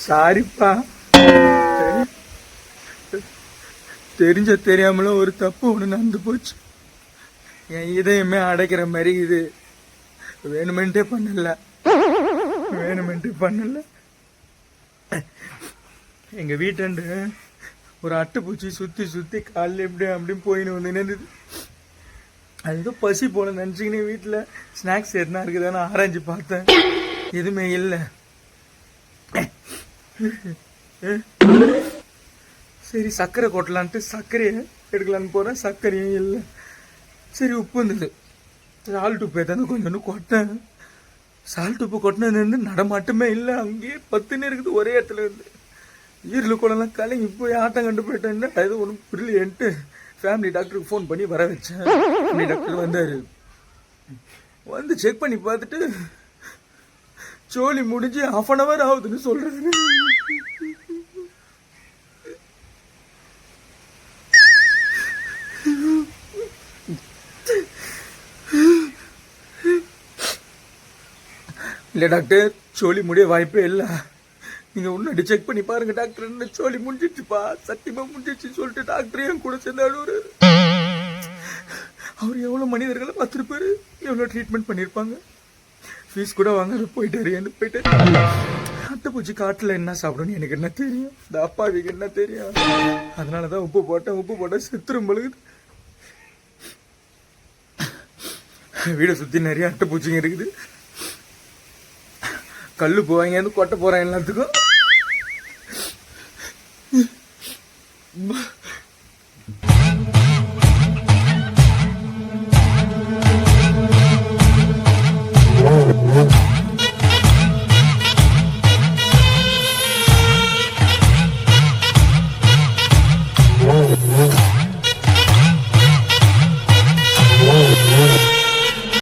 சாரிப்பா. தெரிஞ்ச தெரியாமலும் ஒரு தப்பு ஒன்று நடந்து போச்சு. என் இதயமே அடைக்கிற மாதிரி இது. வேணுமென்ட்டே பண்ணல. எங்க வீட்டாண்டு ஒரு அட்டைப்பூச்சி சுத்தி காலில் எப்படி அப்படியும் போயின்னு வந்து நின்றுது. அது ஏதோ பசி போல நினச்சிக்கினே வீட்டில் ஸ்நாக்ஸ் எதுனா இருக்குதான்னு ஆராய்ச்சி பார்த்தேன். எதுவுமே இல்லை. சரி சர்க்கரை கொட்டலான்ட்டு சர்க்கரையை எடுக்கலான்னு போகிறேன். சர்க்கரையும் இல்லை. சரி உப்பு இருந்தது. சால்ட் உப்பு ஏதாவது கொஞ்சம் கொட்டேன். சால்ட் உப்பு கொட்டினது நடமாட்டமே இல்லை. அங்கேயே பத்துன்னு இருக்குது ஒரே இடத்துல இருந்து. ஈரல் குளம்லாம் கலங்கி போய் ஆட்டம் கண்டு போயிட்டேன். அது ஒன்றும் புரியலன்ட்டு ஃபேமிலி டாக்டருக்கு ஃபோன் பண்ணி வர வச்சேன். ஃபேமிலி டாக்டர் வந்தார். வந்து செக் பண்ணி பார்த்துட்டு சோலி முடிஞ்சு 1/2 hour ஆகுதுன்னு சொல்றது. இல்லை டாக்டர், சோலி முடிய வாய்ப்பே இல்லை. நீங்க உன்னடி செக் பண்ணி பாருங்க டாக்டர். சோலி முடிஞ்சிச்சுப்பா, சத்தியமா முடிஞ்சிச்சு சொல்லிட்டு டாக்டர் என் கூட சேர்ந்து அழுவுறாரு. அவர் எவ்வளவு மனிதர்களை பார்த்துருப்பாரு, எவ்வளவு ட்ரீட்மெண்ட் பண்ணியிருப்பாங்க. ஃபீஸ் கூட வாங்க போயிட்டாரு. அட்டைப்பூச்சி காட்டில் என்ன சாப்பிடணும்னு எனக்கு என்ன தெரியும், இந்த அப்பாவிக்கு என்ன தெரியும். அதனாலதான் உப்பு போட்டேன் செத்துரும் பழுகுது. வீடை சுத்தி நிறைய அட்டைப்பூச்சிங்க இருக்குது. கல்லு போவாங்க கொட்ட போறேன் எல்லாத்துக்கும்.